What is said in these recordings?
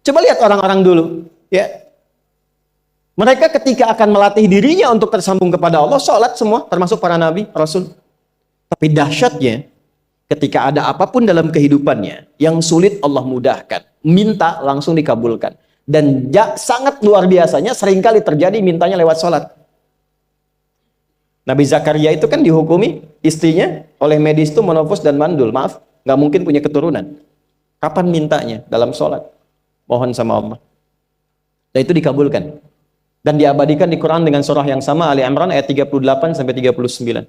Coba lihat orang-orang dulu, ya. Mereka ketika akan melatih dirinya untuk tersambung kepada Allah, sholat semua, termasuk para nabi, rasul. Tapi dahsyatnya, ketika ada apapun dalam kehidupannya yang sulit Allah mudahkan, minta langsung dikabulkan. Dan sangat luar biasanya, seringkali terjadi mintanya lewat sholat. Nabi Zakaria itu kan dihukumi istrinya oleh medis itu menopause dan mandul. Maaf, nggak mungkin punya keturunan. Kapan mintanya? Dalam sholat. Mohon sama Allah. Dan itu dikabulkan. Dan diabadikan di Quran dengan surah yang sama, Ali Imran ayat 38-39.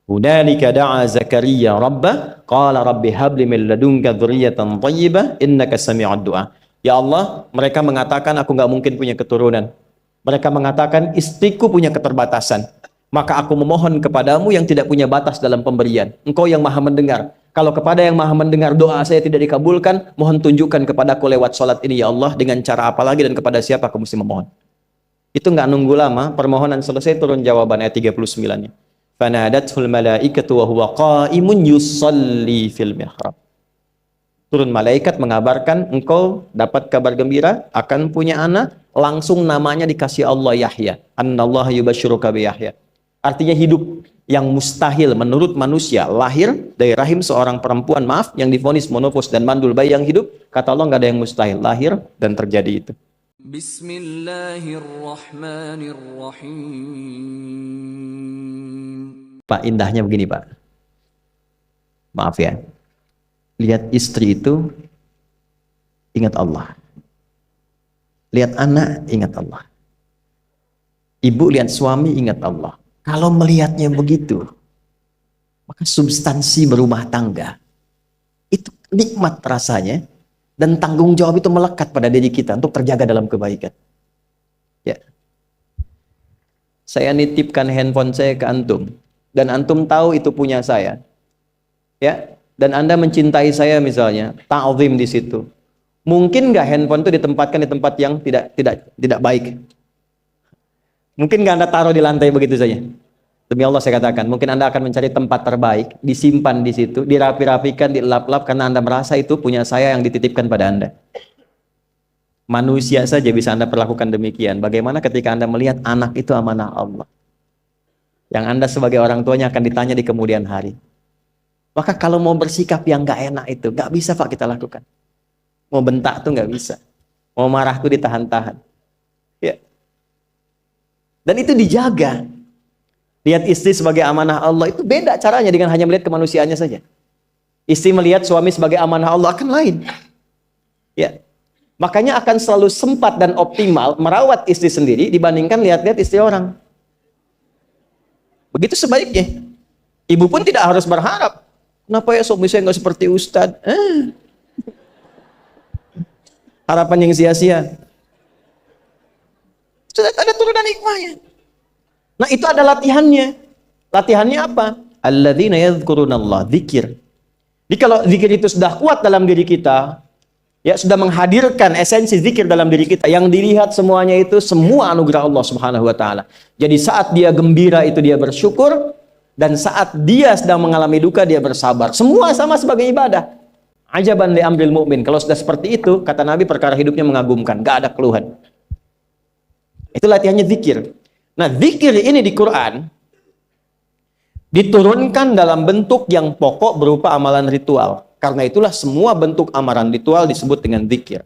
Hunalika da'a Zakaria rabbah, qala rabbi habli min ladunka dzurriyyatan thayyibah, innaka sami'ud du'a. Ya Allah, mereka mengatakan aku nggak mungkin punya keturunan. Mereka mengatakan istriku punya keterbatasan. Maka aku memohon kepadamu yang tidak punya batas dalam pemberian. Engkau yang maha mendengar. Kalau kepada yang maha mendengar doa saya tidak dikabulkan, mohon tunjukkan kepadaku lewat sholat ini ya Allah, dengan cara apa lagi dan kepada siapa aku mesti memohon. Itu nggak nunggu lama, permohonan selesai turun jawaban ayat 39-nya. Fanadathul malaikatu wa huwa qa'imun yusalli fil mihrab. Turun malaikat mengabarkan engkau dapat kabar gembira akan punya anak, langsung namanya dikasih Allah Yahya. Annallaha yubasyiruka bi Yahya. Artinya hidup yang mustahil menurut manusia, lahir dari rahim seorang perempuan, maaf, yang divonis monopause dan mandul bayi yang hidup, kata Allah nggak ada yang mustahil, lahir dan terjadi itu. Bismillahirrahmanirrahim. Pak, indahnya begini Pak, maaf ya, lihat istri itu ingat Allah, lihat anak ingat Allah, ibu lihat suami ingat Allah. Kalau melihatnya begitu, maka substansi berumah tangga itu nikmat rasanya, dan tanggung jawab itu melekat pada diri kita untuk terjaga dalam kebaikan. Ya, saya nitipkan handphone saya ke antum, dan antum tahu itu punya saya. Ya, dan Anda mencintai saya misalnya, ta'zim di situ. Mungkin nggak handphone itu ditempatkan di tempat yang tidak baik? Mungkin nggak Anda taruh di lantai begitu saja? Demi Allah saya katakan, mungkin Anda akan mencari tempat terbaik, disimpan di situ, dirapi-rapikan, dilap-lap, karena Anda merasa itu punya saya yang dititipkan pada Anda. Manusia saja bisa Anda perlakukan demikian. Bagaimana ketika Anda melihat anak itu amanah Allah, yang Anda sebagai orang tuanya akan ditanya di kemudian hari. Maka kalau mau bersikap yang nggak enak itu, nggak bisa Pak kita lakukan. Mau bentak tuh nggak bisa. Mau marah tuh ditahan-tahan. Ya. Dan itu dijaga. Lihat istri sebagai amanah Allah itu beda caranya dengan hanya melihat kemanusiaannya saja. Istri melihat suami sebagai amanah Allah akan lain. Ya. Makanya akan selalu sempat dan optimal merawat istri sendiri dibandingkan lihat-lihat istri orang. Begitu sebaliknya. Ibu pun tidak harus berharap, kenapa ya suami saya nggak seperti Ustadz? Harapan yang sia-sia. Sudah ada turunan hikmahnya. Nah itu ada latihannya. Latihannya apa? Alladzina yadhkurunallah, zikir. Jadi kalau zikir itu sudah kuat dalam diri kita, ya sudah menghadirkan esensi zikir dalam diri kita, yang dilihat semuanya itu semua anugerah Allah Subhanahu wa taala. Jadi saat dia gembira itu dia bersyukur, dan saat dia sedang mengalami duka dia bersabar. Semua sama sebagai ibadah. Ajaban li amril mu'min. Kalau sudah seperti itu, kata Nabi, perkara hidupnya mengagumkan, gak ada keluhan. Itu latihannya zikir. Nah, zikir ini di Quran diturunkan dalam bentuk yang pokok berupa amalan ritual. Karena itulah semua bentuk amalan ritual disebut dengan zikir.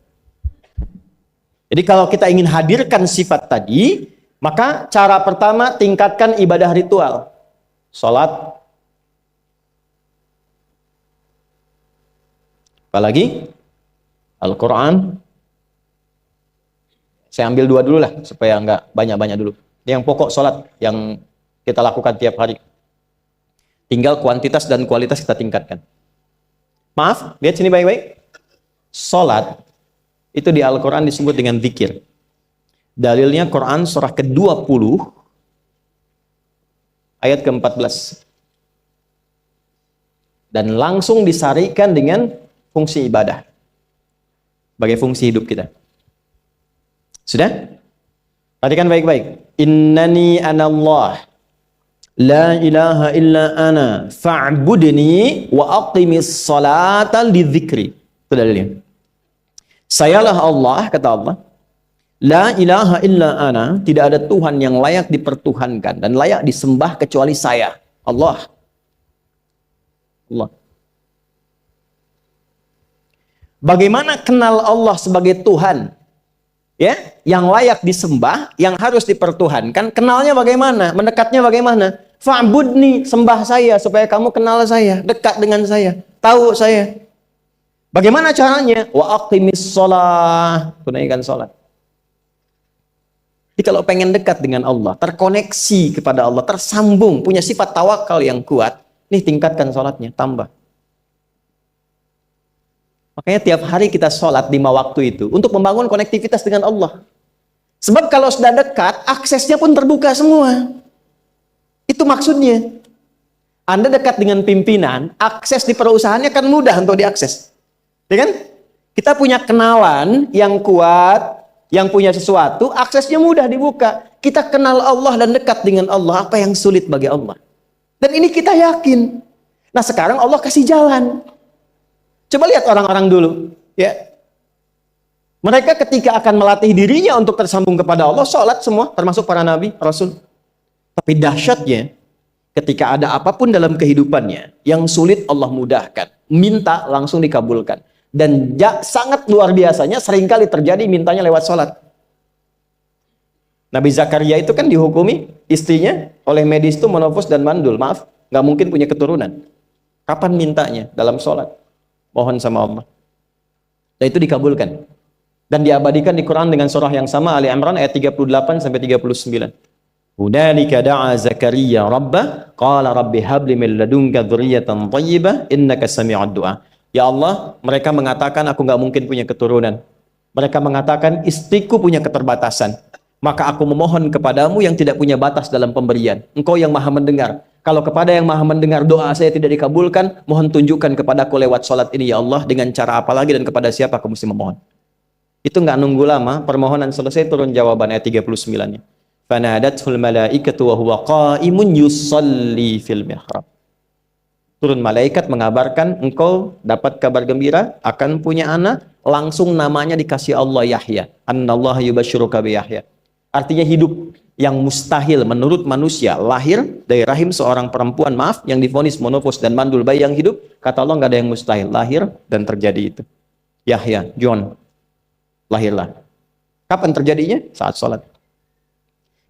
Jadi kalau kita ingin hadirkan sifat tadi, maka cara pertama tingkatkan ibadah ritual. Salat. Apalagi? Al-Quran. Saya ambil dua dulu lah, supaya nggak banyak-banyak dulu. Yang pokok salat yang kita lakukan tiap hari. Tinggal kuantitas dan kualitas kita tingkatkan. Maaf, lihat sini baik-baik. Salat itu di Al-Quran disebut dengan zikir. Dalilnya Quran surah ke-20 ayat ke-14. Dan langsung disarikan dengan fungsi ibadah sebagai fungsi hidup kita. Sudah? Perhatikan baik-baik. Innani anallah la ilaha illa ana fa'budni wa aqimis salata lidzikri. Itu dalilnya. Sayalah Allah, kata Allah. La ilaha illa ana, tidak ada Tuhan yang layak dipertuhankan dan layak disembah kecuali saya. Allah. Allah. Bagaimana kenal Allah sebagai Tuhan? Ya, yang layak disembah, yang harus dipertuhankan, kenalnya bagaimana? Mendekatnya bagaimana? Fa'budni, sembah saya supaya kamu kenal saya, dekat dengan saya, tahu saya. Bagaimana caranya? Wa aqimis shalah, tunaikan salat. Jadi kalau pengen dekat dengan Allah, terkoneksi kepada Allah, tersambung, punya sifat tawakal yang kuat, nih tingkatkan salatnya, tambah. Makanya tiap hari kita sholat 5 waktu itu untuk membangun konektivitas dengan Allah. Sebab kalau sudah dekat, aksesnya pun terbuka semua. Itu maksudnya. Anda dekat dengan pimpinan, akses di perusahaannya kan mudah untuk diakses. Ya kan? Kita punya kenalan yang kuat, yang punya sesuatu, aksesnya mudah dibuka. Kita kenal Allah dan dekat dengan Allah, apa yang sulit bagi Allah. Dan ini kita yakin. Nah sekarang Allah kasih jalan. Coba lihat orang-orang dulu, ya. Mereka ketika akan melatih dirinya untuk tersambung kepada Allah, sholat semua, termasuk para nabi, rasul. Tapi dahsyatnya, ketika ada apapun dalam kehidupannya, yang sulit Allah mudahkan. Minta langsung dikabulkan. Dan sangat luar biasanya, seringkali terjadi mintanya lewat sholat. Nabi Zakaria itu kan dihukumi istrinya oleh medis itu menopause dan mandul. Maaf, nggak mungkin punya keturunan. Kapan mintanya? Dalam sholat. Mohon sama Allah. Dan itu dikabulkan. Dan diabadikan di Quran dengan surah yang sama, Ali Imran ayat 38 sampai 39. Hunalika da'a Zakaria rabbah qala rabbi habli min ladunka dzurriyyatan thayyibah innaka sami'ud du'a. Ya Allah, mereka mengatakan aku nggak mungkin punya keturunan. Mereka mengatakan istriku punya keterbatasan. Maka aku memohon kepadamu yang tidak punya batas dalam pemberian. Engkau yang maha mendengar. Kalau kepada yang maha mendengar doa saya tidak dikabulkan, mohon tunjukkan kepadaku lewat sholat ini ya Allah, dengan cara apa lagi dan kepada siapa aku mesti memohon. Itu nggak nunggu lama, permohonan selesai, turun jawaban ayat 39-nya. Fanadathul malaikatu wa huwa qa'imun yusalli fil mihrab. Turun malaikat mengabarkan engkau dapat kabar gembira akan punya anak, langsung namanya dikasih Allah Yahya. Annallaha yubasyiruka bi Yahya. Artinya hidup yang mustahil menurut manusia, lahir dari rahim seorang perempuan, maaf, yang divonis monopause dan mandul, bayi yang hidup, kata Allah nggak ada yang mustahil, lahir dan terjadi itu. Yahya, John, lahirlah. Kapan terjadinya? Saat sholat.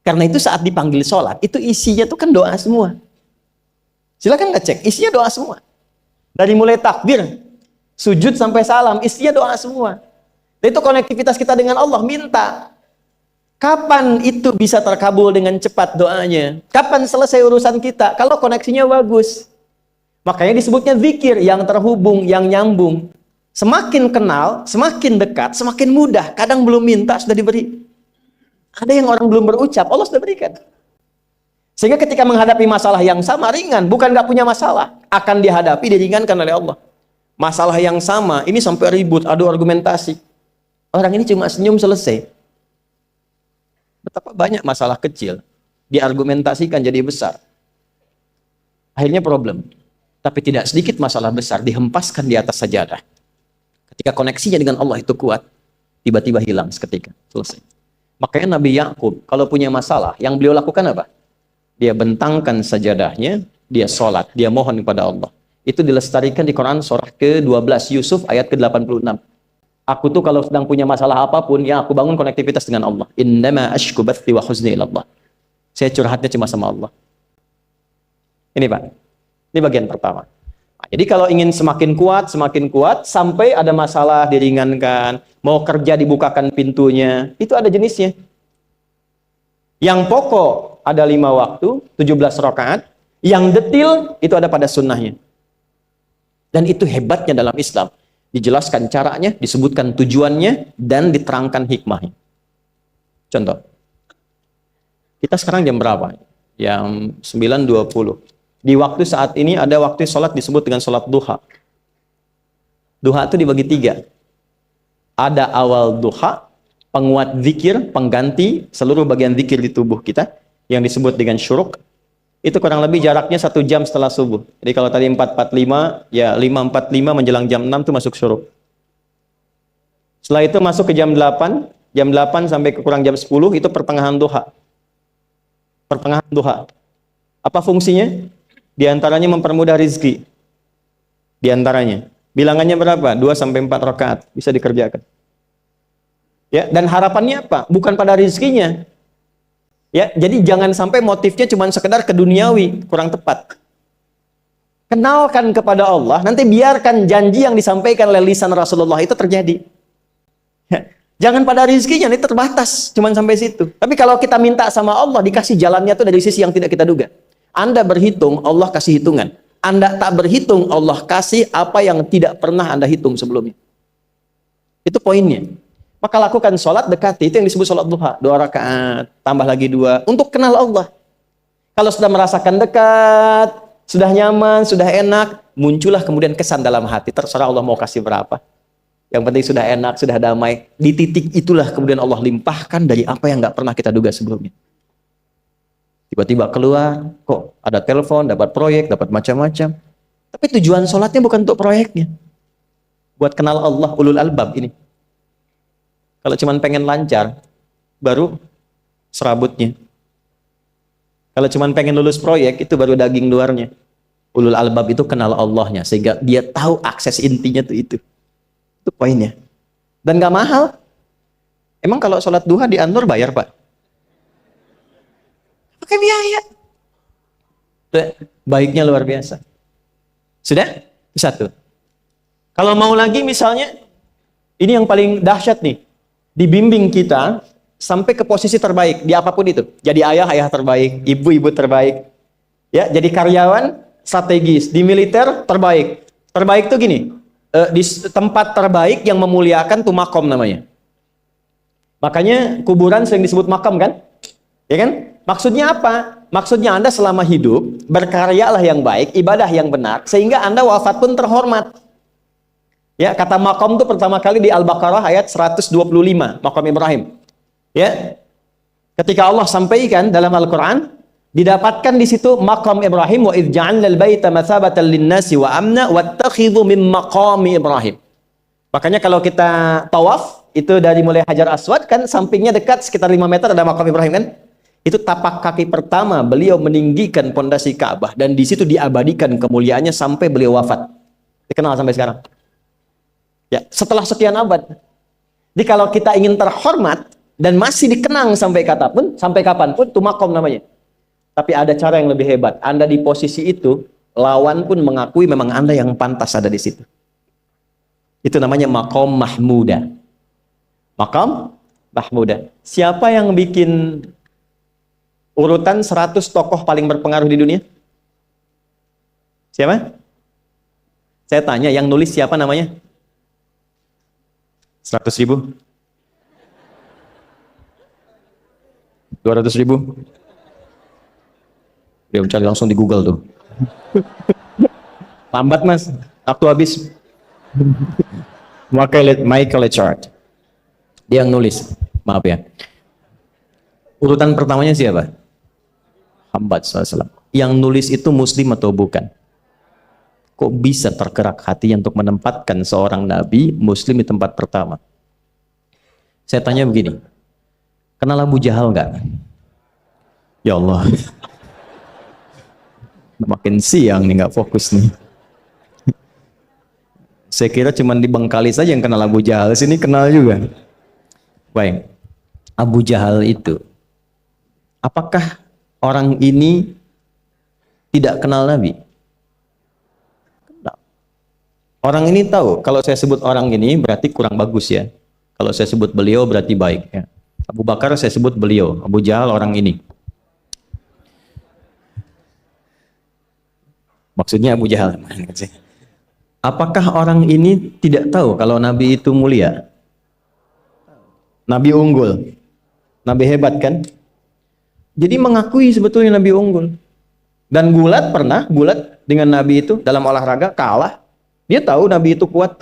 Karena itu saat dipanggil sholat, itu isinya tuh kan doa semua. Silakan ngecek, isinya doa semua. Dari mulai takbir, sujud sampai salam, isinya doa semua. Dan itu konektivitas kita dengan Allah, minta. Kapan itu bisa terkabul dengan cepat doanya? Kapan selesai urusan kita? Kalau koneksinya bagus. Makanya disebutnya zikir, yang terhubung, yang nyambung. Semakin kenal, semakin dekat, semakin mudah. Kadang belum minta, sudah diberi. Ada yang orang belum berucap, Allah sudah berikan. Sehingga ketika menghadapi masalah yang sama, ringan. Bukan nggak punya masalah. Akan dihadapi, diringankan oleh Allah. Masalah yang sama, ini sampai ribut, adu argumentasi. Orang ini cuma senyum, selesai. Betapa banyak masalah kecil diargumentasikan jadi besar. Akhirnya problem. Tapi tidak sedikit masalah besar dihempaskan di atas sajadah. Ketika koneksinya dengan Allah itu kuat, tiba-tiba hilang seketika. Selesai. Makanya Nabi Yakub kalau punya masalah, yang beliau lakukan apa? Dia bentangkan sajadahnya, dia sholat, dia mohon kepada Allah. Itu dilestarikan di Quran surah ke-12 Yusuf ayat ke-86. Aku tuh kalau sedang punya masalah apapun, yang aku bangun konektivitas dengan Allah. Innama ashku bathi wa huzni ilallah. Saya curhatnya cuma sama Allah. Ini Pak, ini bagian pertama. Nah, jadi kalau ingin semakin kuat, sampai ada masalah diringankan, mau kerja dibukakan pintunya, itu ada jenisnya. Yang pokok ada 5 waktu, 17 rakaat. Yang detil itu ada pada sunnahnya. Dan itu hebatnya dalam Islam. Dijelaskan caranya, disebutkan tujuannya, dan diterangkan hikmahnya. Contoh. Kita sekarang jam berapa? Jam 9.20. Di waktu saat ini ada waktu sholat disebut dengan sholat duha. Duha itu dibagi 3. Ada awal duha, penguat zikir, pengganti seluruh bagian zikir di tubuh kita, yang disebut dengan syuruk. Itu kurang lebih jaraknya 1 jam setelah subuh. Jadi kalau tadi 4.45, ya 5.45 menjelang jam 6 itu masuk syuruk. Setelah itu masuk ke jam 8 sampai ke kurang jam 10 itu pertengahan duha. Pertengahan duha. Apa fungsinya? Di antaranya mempermudah rizki. Di antaranya. Bilangannya berapa? 2 sampai 4 rakaat bisa dikerjakan. Ya, dan harapannya apa? Bukan pada rizkinya. Ya, jadi jangan sampai motifnya cuma sekedar ke duniawi, kurang tepat. Kenalkan kepada Allah, nanti biarkan janji yang disampaikan oleh lisan Rasulullah itu terjadi. Ya, jangan pada rizkinya, ini terbatas, cuma sampai situ. Tapi kalau kita minta sama Allah, dikasih jalannya tuh dari sisi yang tidak kita duga. Anda berhitung, Allah kasih hitungan. Anda tak berhitung, Allah kasih apa yang tidak pernah Anda hitung sebelumnya. Itu poinnya. Maka lakukan sholat dekati, itu yang disebut sholat duha. 2 rakaat, tambah lagi 2, untuk kenal Allah. Kalau sudah merasakan dekat, sudah nyaman, sudah enak, muncullah kemudian kesan dalam hati. Terserah Allah mau kasih berapa. Yang penting sudah enak, sudah damai. Di titik itulah kemudian Allah limpahkan dari apa yang nggak pernah kita duga sebelumnya. Tiba-tiba keluar, kok ada telepon, dapat proyek, dapat macam-macam. Tapi tujuan sholatnya bukan untuk proyeknya. Buat kenal Allah, ulul albab ini. Kalau cuma pengen lancar, baru serabutnya. Kalau cuma pengen lulus proyek, itu baru daging luarnya. Ulul albab itu kenal Allahnya, sehingga dia tahu akses intinya tuh itu. Itu poinnya. Dan gak mahal. Emang kalau sholat duha di Anur bayar, Pak? Pakai biaya. Baiknya luar biasa. Sudah? Satu. Kalau mau lagi misalnya, ini yang paling dahsyat nih. Dibimbing kita sampai ke posisi terbaik di apapun itu. Jadi ayah terbaik, ibu terbaik. Ya, jadi karyawan strategis, di militer terbaik. Terbaik tuh gini, di tempat terbaik yang memuliakan tuh makom namanya. Makanya kuburan sering disebut makam kan? Ya kan? Maksudnya apa? Maksudnya Anda selama hidup berkaryalah yang baik, ibadah yang benar, sehingga Anda wafat pun terhormat. Ya, kata makom tuh pertama kali di Al-Baqarah ayat 125, makom Ibrahim. Ya, ketika Allah sampaikan dalam Al-Quran, didapatkan di situ maqam Ibrahim, wa idh ja'alna al-baita mathabatan lin-nasi wa amna wattakhidhu min maqami Ibrahim. Makanya kalau kita tawaf, itu dari mulai Hajar Aswad kan sampingnya dekat sekitar 5 meter ada maqam Ibrahim kan? Itu tapak kaki pertama beliau meninggikan pondasi Ka'bah dan di situ diabadikan kemuliaannya sampai beliau wafat. Dikenal sampai sekarang. Ya, setelah sekian abad. Jadi kalau kita ingin terhormat dan masih dikenang sampai kapanpun, itu makom namanya. Tapi ada cara yang lebih hebat. Anda di posisi itu, lawan pun mengakui memang Anda yang pantas ada di situ. Itu namanya makom mahmuda. Makom mahmuda. Siapa yang bikin urutan 100 tokoh paling berpengaruh di dunia? Siapa? Saya tanya, yang nulis siapa namanya? 100.000? 200.000? Dia mencari langsung di Google tuh. Lambat mas, waktu habis. Michael Chart. Dia yang nulis, maaf ya. Urutan pertamanya siapa? Muhammad SAW. Yang nulis itu muslim atau bukan? Kok bisa tergerak hatinya untuk menempatkan seorang nabi muslim di tempat pertama? Saya tanya begini, kenal Abu Jahal nggak? Ya Allah, makin siang nih nggak fokus nih. Saya kira cuma di Bengkali saja yang kenal Abu Jahal, sini kenal juga. Baik, Abu Jahal itu, apakah orang ini tidak kenal Nabi? Orang ini tahu, kalau saya sebut orang ini berarti kurang bagus ya. Kalau saya sebut beliau berarti baik ya. Abu Bakar saya sebut beliau, Abu Jahal orang ini. Maksudnya Abu Jahal. Apakah orang ini tidak tahu kalau Nabi itu mulia? Nabi unggul. Nabi hebat kan? Jadi mengakui sebetulnya Nabi unggul. Dan gulat dengan Nabi itu dalam olahraga kalah. Dia tahu Nabi itu kuat.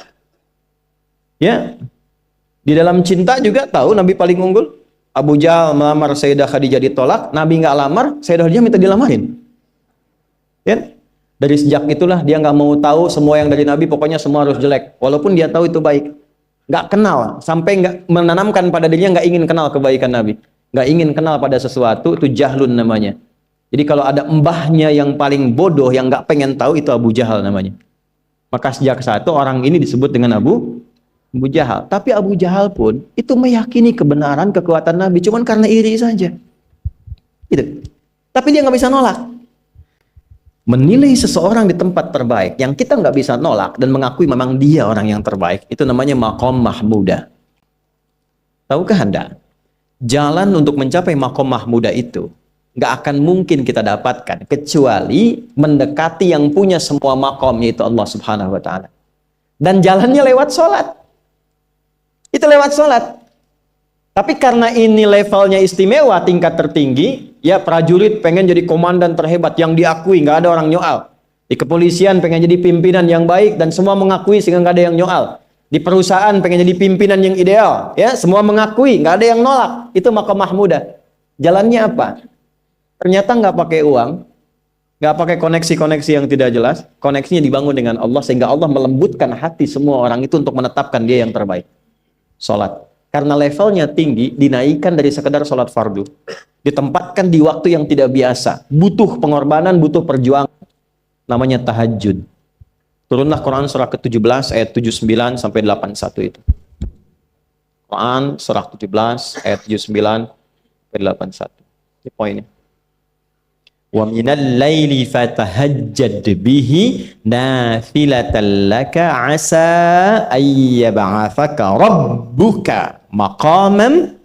Ya. Di dalam cinta juga tahu Nabi paling unggul. Abu Jahal melamar Sayyidah Khadijah ditolak, Nabi nggak lamar, Sayyidah Khadijah minta dilamarin. Ya. Dari sejak itulah dia nggak mau tahu semua yang dari Nabi, pokoknya semua harus jelek. Walaupun dia tahu itu baik. nggak kenal, sampai nggak menanamkan pada dirinya nggak ingin kenal kebaikan Nabi, nggak ingin kenal pada sesuatu, itu jahlun namanya. Jadi kalau ada mbahnya yang paling bodoh yang nggak pengen tahu, itu Abu Jahal namanya. Maka sejak saat itu orang ini disebut dengan Abu Jahal. Tapi Abu Jahal pun itu meyakini kebenaran, kekuatan Nabi, cuman karena iri saja. Gitu. Tapi dia nggak bisa nolak. Menilai seseorang di tempat terbaik yang kita nggak bisa nolak dan mengakui memang dia orang yang terbaik, itu namanya maqam mahmudah. Tahukah Anda? Jalan untuk mencapai maqam mahmudah itu nggak akan mungkin kita dapatkan kecuali mendekati yang punya semua maqam, yaitu Allah Subhanahu wa Ta'ala. Dan jalannya lewat sholat. Itu lewat sholat. Tapi karena ini levelnya istimewa, tingkat tertinggi, ya prajurit pengen jadi komandan terhebat yang diakui, nggak ada orang nyoal. Di kepolisian pengen jadi pimpinan yang baik dan semua mengakui sehingga nggak ada yang nyoal. Di perusahaan pengen jadi pimpinan yang ideal, ya semua mengakui, nggak ada yang nolak. Itu maqam mahmudah. Jalannya apa? Ternyata nggak pakai uang, nggak pakai koneksi-koneksi yang tidak jelas. Koneksinya dibangun dengan Allah sehingga Allah melembutkan hati semua orang itu untuk menetapkan dia yang terbaik. Sholat. Karena levelnya tinggi, dinaikkan dari sekedar sholat fardu. Ditempatkan di waktu yang tidak biasa. Butuh pengorbanan, butuh perjuangan. Namanya tahajud. Turunlah Quran surah ke-17 ayat 79 sampai 81 itu. Quran surah 17 ayat 79 sampai 81. Ini poinnya. Wa minal laili fatahajjad bihi nafilatan laka asa ayyab'athaka rabbuka maqaman.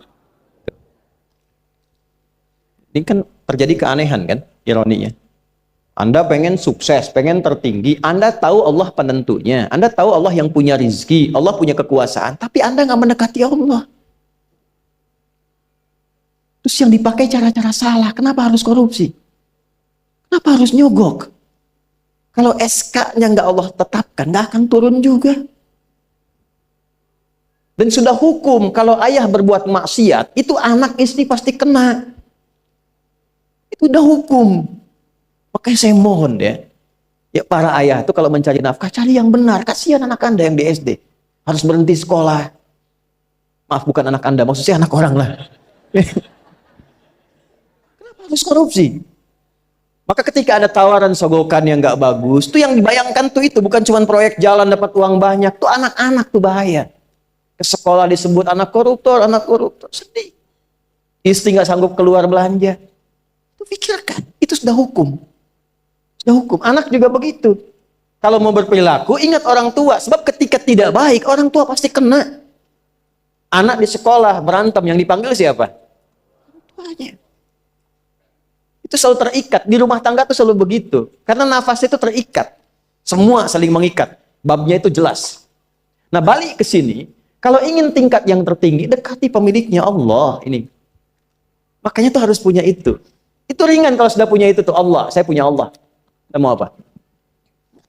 Ini kan terjadi keanehan kan, ironinya. Anda pengen sukses, pengen tertinggi, Anda tahu Allah penentunya, Anda tahu Allah yang punya rizki, Allah punya kekuasaan, tapi Anda nggak mendekati Allah. Terus yang dipakai cara-cara salah, kenapa harus korupsi? Kenapa harus nyogok? Kalau SK-nya nggak Allah tetapkan, nggak akan turun juga. Dan sudah hukum, kalau ayah berbuat maksiat, itu anak istri pasti kena. Itu udah hukum. Makanya saya mohon ya para ayah itu kalau mencari nafkah, cari yang benar. Kasihan anak Anda yang di SD. Harus berhenti sekolah. Maaf, bukan anak Anda, maksudnya anak orang lah. Kenapa harus korupsi? Maka ketika ada tawaran sogokan yang nggak bagus, tuh yang dibayangkan tuh itu bukan cuma proyek jalan dapat uang banyak, tuh anak-anak tuh bahaya. Ke sekolah disebut anak koruptor, sedih. Istri nggak sanggup keluar belanja. Tuh pikirkan, itu sudah hukum. Sudah hukum. Anak juga begitu. Kalau mau berperilaku, ingat orang tua. Sebab ketika tidak baik, orang tua pasti kena. Anak di sekolah berantem, yang dipanggil siapa? Tuanya. Itu selalu terikat. Di rumah tangga itu selalu begitu. Karena nafas itu terikat. Semua saling mengikat. Babnya itu jelas. Nah, balik ke sini. Kalau ingin tingkat yang tertinggi, dekati pemiliknya Allah. Ini. Makanya tuh harus punya itu. Itu ringan kalau sudah punya itu tuh Allah. Saya punya Allah. Kita mau apa?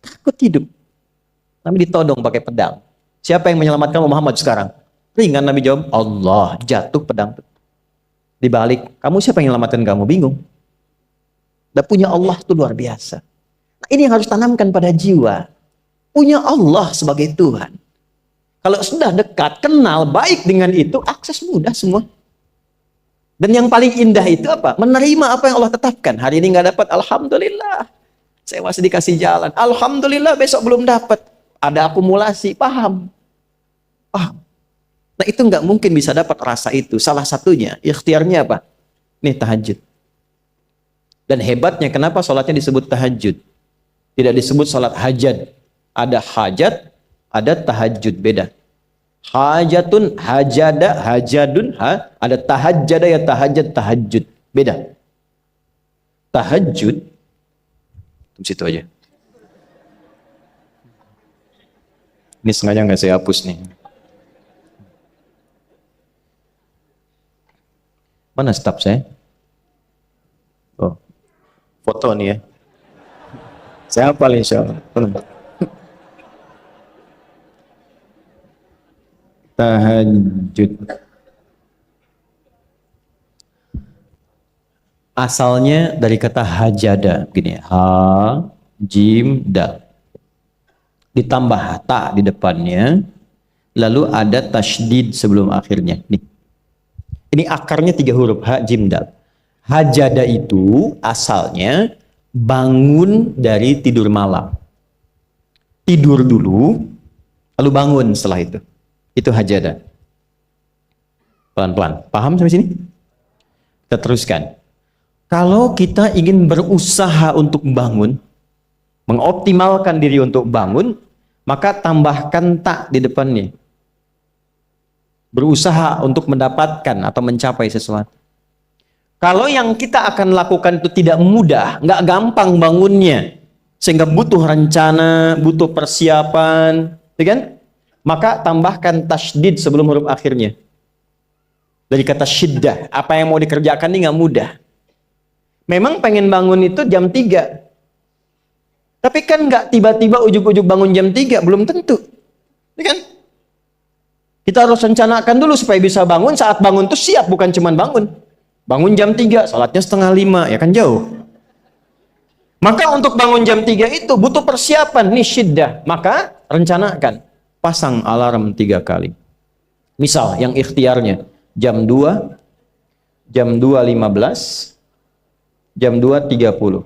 Takut hidup. Nabi ditodong pakai pedang. Siapa yang menyelamatkan Muhammad sekarang? Ringan Nabi jawab, Allah. Jatuh pedang. Dibalik, kamu siapa yang menyelamatkan kamu? Bingung. Dan punya Allah itu luar biasa. Nah, ini yang harus tanamkan pada jiwa. Punya Allah sebagai Tuhan. Kalau sudah dekat, kenal, baik dengan itu, akses mudah semua. Dan yang paling indah itu apa? Menerima apa yang Allah tetapkan. Hari ini nggak dapat, alhamdulillah. Saya masih dikasih jalan. Alhamdulillah, besok belum dapat. Ada akumulasi, paham. Nah, itu nggak mungkin bisa dapat rasa itu. Salah satunya, ikhtiarnya apa? Nih, tahajud. Dan hebatnya kenapa sholatnya disebut tahajud? Tidak disebut sholat hajat. Ada hajat, ada tahajud, beda. Hajatun, hajada, hajadun, ada tahajjada ya tahajjud, tahajud. Beda. Tahajud, di situ aja. Ini sengaja nggak saya hapus nih. Mana staf saya? Oh, foto nih ya. Saya hafal insya Allah. Tahajud. Asalnya dari kata hajada, begini, ha, jim, dal. Ditambah ta di depannya, lalu ada tasydid sebelum akhirnya. Nih. Ini akarnya 3 huruf, ha, jim, dal. Hajada itu asalnya bangun dari tidur malam. Tidur dulu, lalu bangun setelah itu. Itu hajada. Pelan-pelan. Paham sampai sini? Kita teruskan. Kalau kita ingin berusaha untuk bangun, mengoptimalkan diri untuk bangun, maka tambahkan tak di depannya. Berusaha untuk mendapatkan atau mencapai sesuatu. Kalau yang kita akan lakukan itu tidak mudah, nggak gampang bangunnya, sehingga butuh rencana, butuh persiapan, ya kan? Maka tambahkan tasydid sebelum huruf akhirnya. Dari kata syiddah, apa yang mau dikerjakan ini nggak mudah. Memang pengen bangun itu jam 3. Tapi kan nggak tiba-tiba ujuk-ujuk bangun jam 3, belum tentu. Ya kan? Kita harus rencanakan dulu supaya bisa bangun, saat bangun itu siap, bukan cuma bangun. Bangun jam 3, salatnya 4:30, ya kan jauh. Maka untuk bangun jam 3 itu butuh persiapan, nih syiddah. Maka rencanakan, pasang alarm 3 kali. Misal yang ikhtiarnya jam 2, jam 2.15, jam 2.30.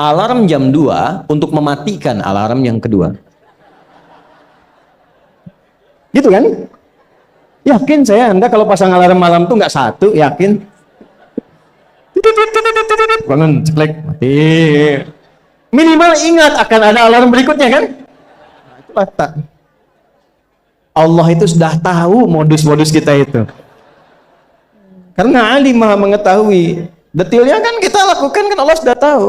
Alarm jam 2 untuk mematikan alarm yang kedua. Gitu kan? Yakin saya Anda kalau pasang alarm malam tuh nggak satu, yakin? Bangun, ceklek, mati. Minimal ingat akan ada alarm berikutnya kan? Nah, itulah tak. Allah itu sudah tahu modus-modus kita itu. Karena alim maha mengetahui. Detailnya kan kita lakukan kan Allah sudah tahu.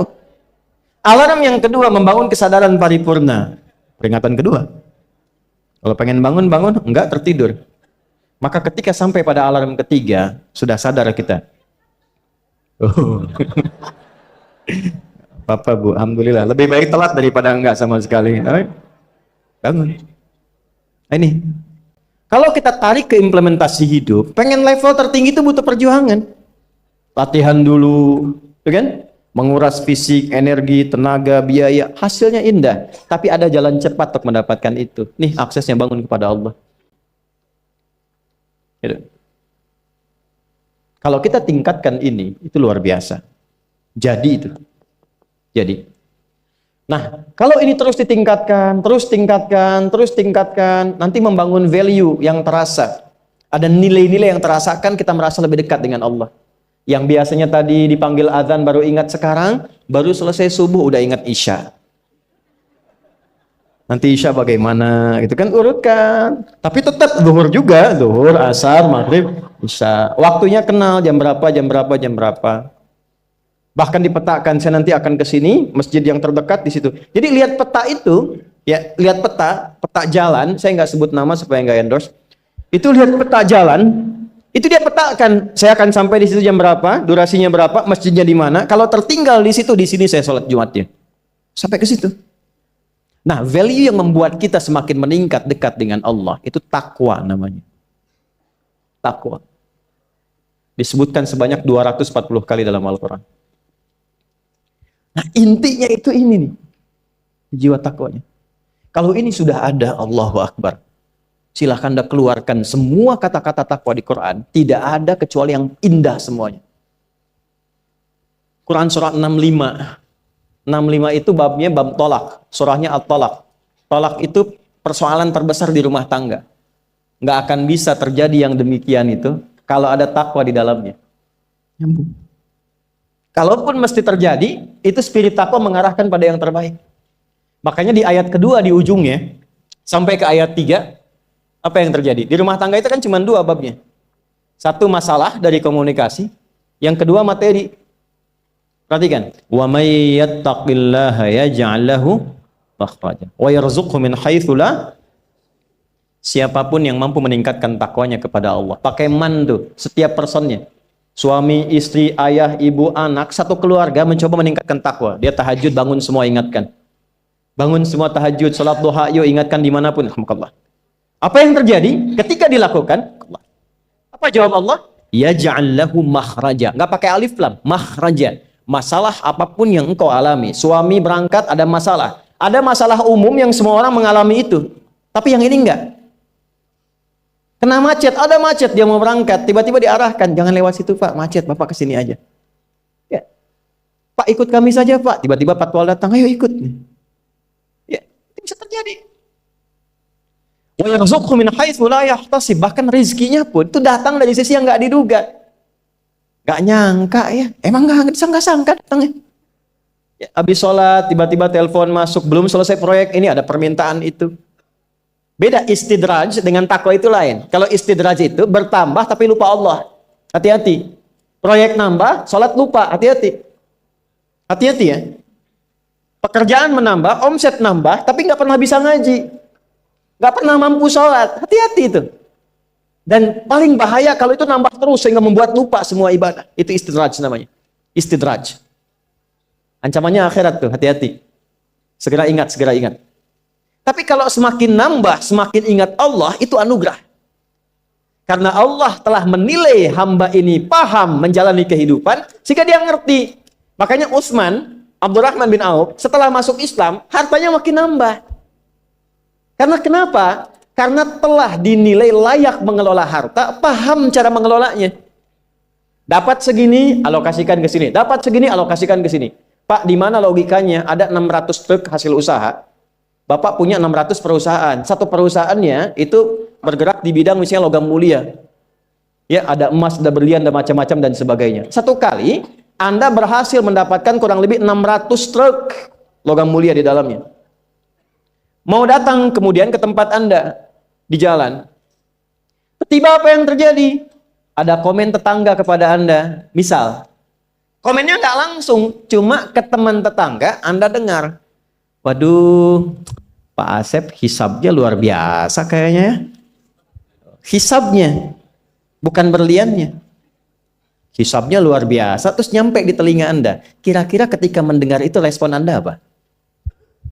Alarm yang kedua membangun kesadaran paripurna. Peringatan kedua. Kalau pengen bangun, enggak tertidur. Maka ketika sampai pada alarm ketiga, sudah sadar kita. Oh. Papa Bu, alhamdulillah. Lebih baik telat daripada enggak sama sekali. Bangun. Ini. Kalau kita tarik ke implementasi hidup, pengen level tertinggi itu butuh perjuangan. Latihan dulu, kan? Menguras fisik, energi, tenaga, biaya. Hasilnya indah. Tapi ada jalan cepat untuk mendapatkan itu. Nih aksesnya bangun kepada Allah. Gitu. Kalau kita tingkatkan ini, itu luar biasa. Jadi itu. Jadi. Nah, kalau ini terus ditingkatkan, terus tingkatkan, nanti membangun value yang terasa. Ada nilai-nilai yang terasakan, kita merasa lebih dekat dengan Allah. Yang biasanya tadi dipanggil azan baru ingat sekarang, baru selesai subuh udah ingat isya. Nanti isya bagaimana, gitu kan urutkan. Tapi tetap zuhur juga, zuhur, asar, maghrib, isya. Waktunya kenal jam berapa. Bahkan dipetakan, saya nanti akan ke sini, masjid yang terdekat di situ. Jadi lihat peta itu, ya lihat peta jalan. Saya nggak sebut nama supaya nggak endorse. Itu lihat peta jalan. Itu dia petakan, saya akan sampai di situ jam berapa, durasinya berapa, masjidnya di mana. Kalau tertinggal di situ, di sini saya sholat Jumatnya. Sampai ke situ. Nah, value yang membuat kita semakin meningkat dekat dengan Allah, itu takwa namanya. Takwa. Disebutkan sebanyak 240 kali dalam Al-Quran. Nah, intinya itu ini nih. Jiwa takwanya. Kalau ini sudah ada, Allahu Akbar. Silahkan Anda keluarkan semua kata-kata takwa di Quran. Tidak ada kecuali yang indah semuanya. Quran surah 65. 65 itu babnya bab tolak. Surahnya At-Tolak. Tolak itu persoalan terbesar di rumah tangga. Nggak akan bisa terjadi yang demikian itu kalau ada takwa di dalamnya. Nyambung. Kalaupun mesti terjadi, itu spirit takwa mengarahkan pada yang terbaik. Makanya di ayat kedua di ujungnya, sampai ke ayat 3, apa yang terjadi? Di rumah tangga itu kan cuma 2 babnya. Satu masalah dari komunikasi, yang kedua materi. Perhatikan, wa may yattaqillaha yaj'al lahu makhraja wa yarzuqhu min haitsu la. Siapapun yang mampu meningkatkan takwanya kepada Allah, pakai man tuh, setiap personnya. Suami, istri, ayah, ibu, anak, satu keluarga mencoba meningkatkan takwa. Dia tahajud, bangun semua ingatkan. Bangun semua tahajud, salat duha, yuk ingatkan dimanapun. Alhamdulillah. Apa yang terjadi ketika dilakukan? Apa jawab Allah? Yaj'al lahu makhraja. Enggak pakai alif lam, makhraja. Masalah apapun yang engkau alami. Suami berangkat ada masalah. Ada masalah umum yang semua orang mengalami itu. Tapi yang ini enggak. Kena macet, ada macet, dia mau berangkat, tiba-tiba diarahkan, jangan lewat situ Pak, macet, Bapak kesini aja. Ya. Pak ikut kami saja Pak, tiba-tiba patwal datang, ayo ikut. Ya, itu bisa terjadi. Wa yarzuqhu min haitsu la yahtasib, bahkan rezekinya pun itu datang dari sisi yang nggak diduga. Nggak nyangka ya, emang nggak sangka datangnya. Ya, habis sholat, tiba-tiba telepon masuk, belum selesai proyek ini ada permintaan itu. Beda istidraj dengan takwa itu lain. Kalau istidraj itu bertambah tapi lupa Allah. Hati-hati. Proyek nambah, sholat lupa. Hati-hati. Hati-hati ya. Pekerjaan menambah, omset nambah, tapi nggak pernah bisa ngaji. Nggak pernah mampu sholat. Hati-hati itu. Dan paling bahaya kalau itu nambah terus sehingga membuat lupa semua ibadah. Itu istidraj namanya. Istidraj. Ancamannya akhirat tuh, hati-hati. Segera ingat, segera ingat. Tapi kalau semakin nambah, semakin ingat Allah, itu anugerah. Karena Allah telah menilai hamba ini paham menjalani kehidupan, sehingga dia ngerti. Makanya Utsman, Abdurrahman bin Auf, setelah masuk Islam, hartanya makin nambah. Karena kenapa? Karena telah dinilai layak mengelola harta, paham cara mengelolanya. Dapat segini, alokasikan ke sini. Dapat segini, alokasikan ke sini. Pak, di mana logikanya ada 600 truk hasil usaha? Bapak punya 600 perusahaan. Satu perusahaannya itu bergerak di bidang misalnya logam mulia. Ya, ada emas, ada berlian, ada macam-macam dan sebagainya. Satu kali Anda berhasil mendapatkan kurang lebih 600 truk logam mulia di dalamnya. Mau datang kemudian ke tempat Anda di jalan. Tiba apa yang terjadi? Ada komen tetangga kepada Anda. Misal, komennya nggak langsung, cuma ke teman tetangga Anda dengar. Waduh, Pak Asep hisabnya luar biasa kayaknya ya. Hisabnya, bukan berliannya. Hisabnya luar biasa, terus nyampe di telinga Anda. Kira-kira ketika mendengar itu respon Anda apa?